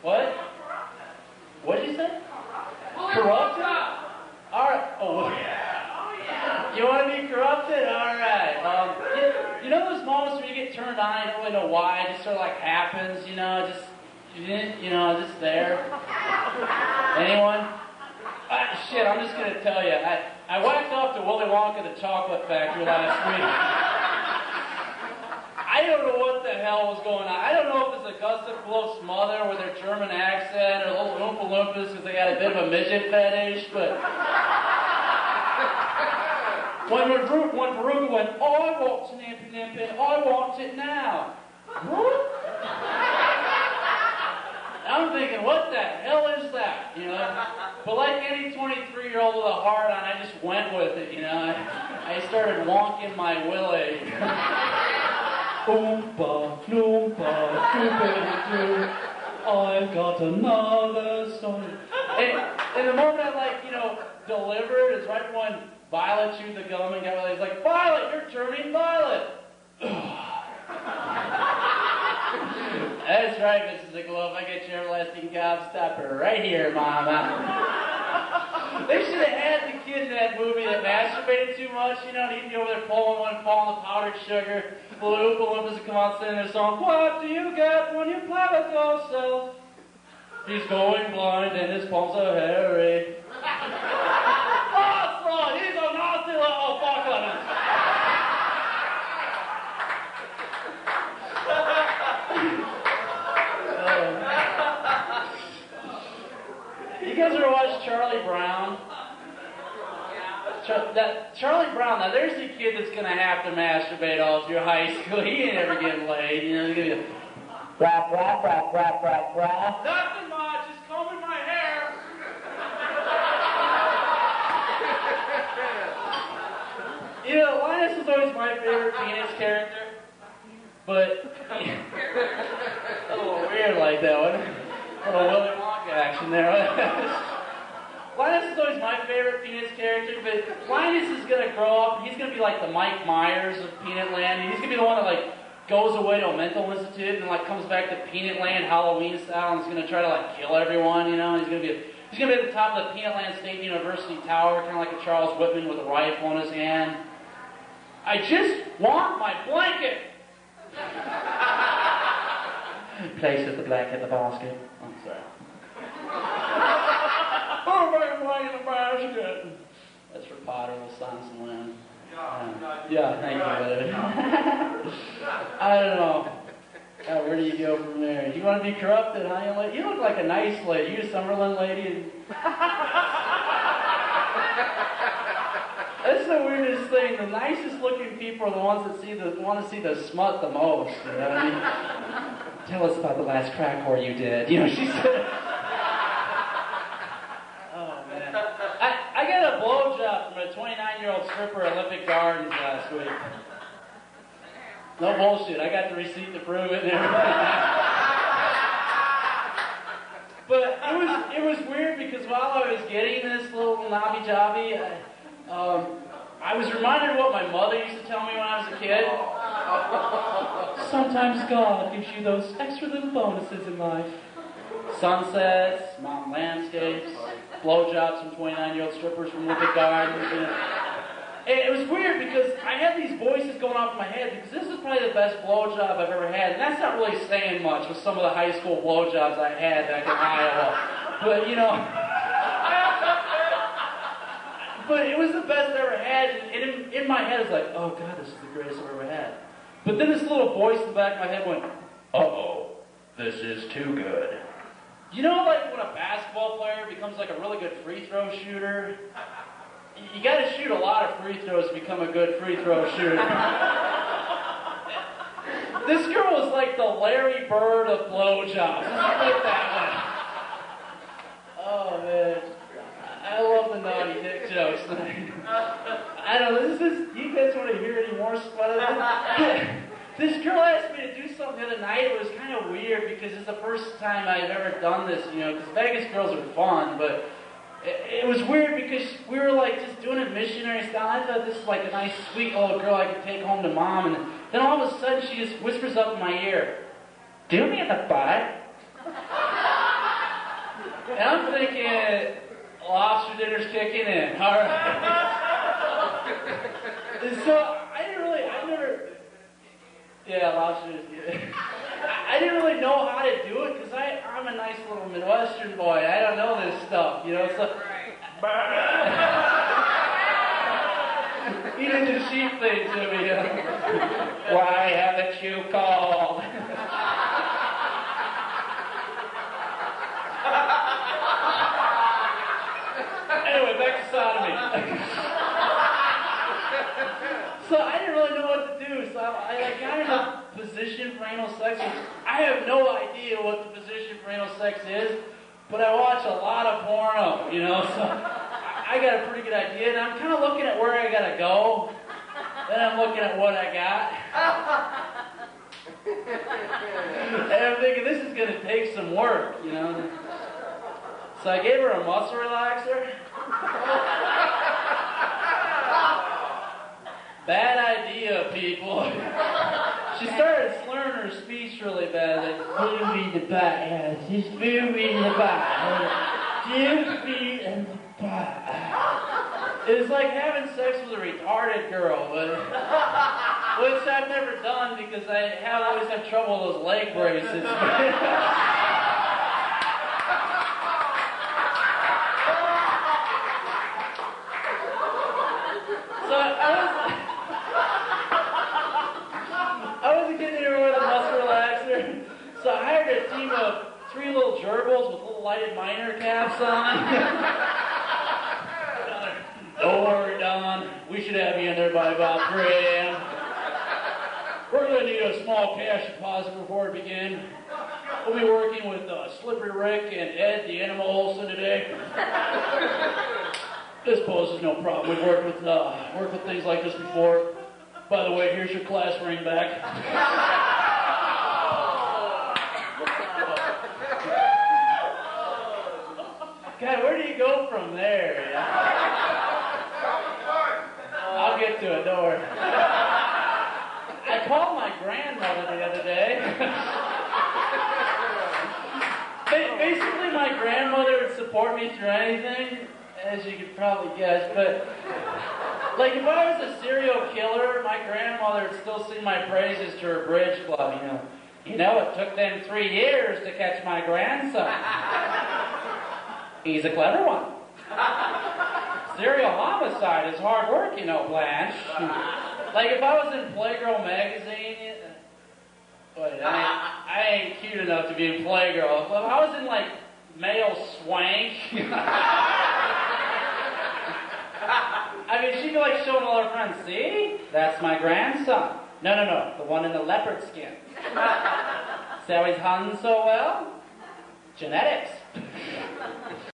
What? What did you say? Corrupted? Alright. Oh, yeah. You want to be corrupted? Alright. You know those moments where you get turned on, you don't really know why, it just sort of like happens, you know, just there. Anyone? Shit, I'm just going to tell you. I whacked off to Willy Wonka the Chocolate Factory last week. I don't know what the hell was going on. I don't know if it's a Gustav Wolf's mother with her German accent or little Oompa Loompas because they got a bit of a midget fetish, but when Veruca went, oh, I want to Nimpy Nimpy, I want it now. What? I'm thinking, what the hell is that, you know? But like any 23-year-old with a heart on, I just went with it, you know? I started wonking my willy. Oompa, loompa, doobity-doo, I've got another song. And the moment I, like, you know, delivered is right when Violet chewed the gum and got really, he's like, Violet, you're turning violet. That's right, Mrs. Glove. I get your everlasting gobstopper right here, Mama. They should have had the kid in that movie that masturbated too much, you know, and he'd be over there pulling one, falling the powdered sugar. The Oompa Loompas would come out singing their song, what do you get when you play with yourself? He's going blind and his palms are hairy. Oh, he's a nasty little fucker. You guys ever watch Charlie Brown? Charlie Brown, now there's a kid that's going to have to masturbate all through high school. He ain't ever getting laid. You know, he's going to be rap, rap, rap, rap, rap, rap. Nothing much, just combing my hair. You know, Linus was always my favorite penis character. But, a little weird like that one. A little Willy Wonka action there. Linus is always my favorite Peanuts character, but Linus is going to grow up, he's going to be like the Mike Myers of Peanut Land. He's going to be the one that, like, goes away to a mental institute and, like, comes back to Peanut Land Halloween style and is going to try to, like, kill everyone, you know? He's going to be at the top of the Peanut Land State University Tower, kind of like a Charles Whitman with a rifle in his hand. I just want my blanket! Places the blanket in the basket. I'm sorry. Oh, my blanket in the basket. That's for Potter, Little Silence and Land. Yeah, thank you, baby. I don't know. Where do you go from there? You want to be corrupted, huh? You look like a nice lady. You a Summerlin lady? That's the weirdest thing. The nicest looking people are the ones that want to see the smut the most. You know what I mean? Tell us about the last crack whore you did. You know, she said. Oh man, I got a blowjob from a 29-year-old stripper at Olympic Gardens last week. No bullshit. I got the receipt to prove it and everything. But it was weird because while I was getting this little knobby jobby, I was reminded of what my mother used to tell me when I was a kid. Sometimes God gives you those extra little bonuses in life. Sunsets, mountain landscapes, blowjobs from 29-year-old strippers from Olympic Gardens. You know. It was weird because I had these voices going off in my head because this is probably the best blowjob I've ever had. And that's not really saying much with some of the high school blowjobs I had back in Iowa. But, you know... But it was the best I ever had, and in my head, it's like, oh God, this is the greatest I've ever had. But then this little voice in the back of my head went, uh-oh, this is too good. You know, like when a basketball player becomes like a really good free throw shooter? You gotta shoot a lot of free throws to become a good free throw shooter. This girl was like the Larry Bird of blowjobs. Let's put it that way. Oh man. I love the naughty dick jokes. I don't know, you guys want to hear any more spot of this? This girl asked me to do something the other night. It was kind of weird because it's the first time I've ever done this, you know, because Vegas girls are fun, but it was weird because we were like just doing it missionary style. I thought this was like a nice, sweet little girl I could take home to mom, and then all of a sudden she just whispers up in my ear, do me in the butt. And I'm thinking, lobster dinner's kicking in. All right. And so lobster dinner's good. I didn't really know how to do it because I'm a nice little Midwestern boy. I don't know this stuff, you know. So, he did the sheep thing to me. Why haven't you called? Anyway, back to sodomy. So I didn't really know what to do. So I got in a position for anal sex. I have no idea what the position for anal sex is, but I watch a lot of porno, you know. So I got a pretty good idea, and I'm kind of looking at where I gotta go. Then I'm looking at what I got. And I'm thinking, this is going to take some work, you know. So I gave her a muscle relaxer. Bad idea, people. She started slurring her speech really bad. Like, food in the pie. She's food in the pie. Food in the pie. It's like having sex with a retarded girl, which I've never done because I always have trouble with those leg braces. So I wasn't getting anywhere with a muscle relaxer, so I hired a team of 3 little gerbils with little lighted minor caps on. Don't worry, Don. We should have you in there by about 3 a.m. We're going to need a small cash deposit before we begin. We'll be working with Slippery Rick and Ed, the animal Olsen, today. This poses no problem. We've worked with things like this before. By the way, here's your class ring back. God, where do you go from there? I'll get to it, don't worry. I called my grandmother the other day. Basically, my grandmother would support me through anything, as you could probably guess, but like if I was a serial killer, my grandmother would still sing my praises to her bridge club, you know. You know, it took them 3 years to catch my grandson. He's a clever one. Serial homicide is hard work, you know, Blanche. Like if I was in Playgirl magazine, wait, I ain't cute enough to be in Playgirl. If I was in like Male Swank, I mean, she'd be like showing all her friends, see? That's my grandson. No, the one in the leopard skin. See how he's hunting so well? Genetics.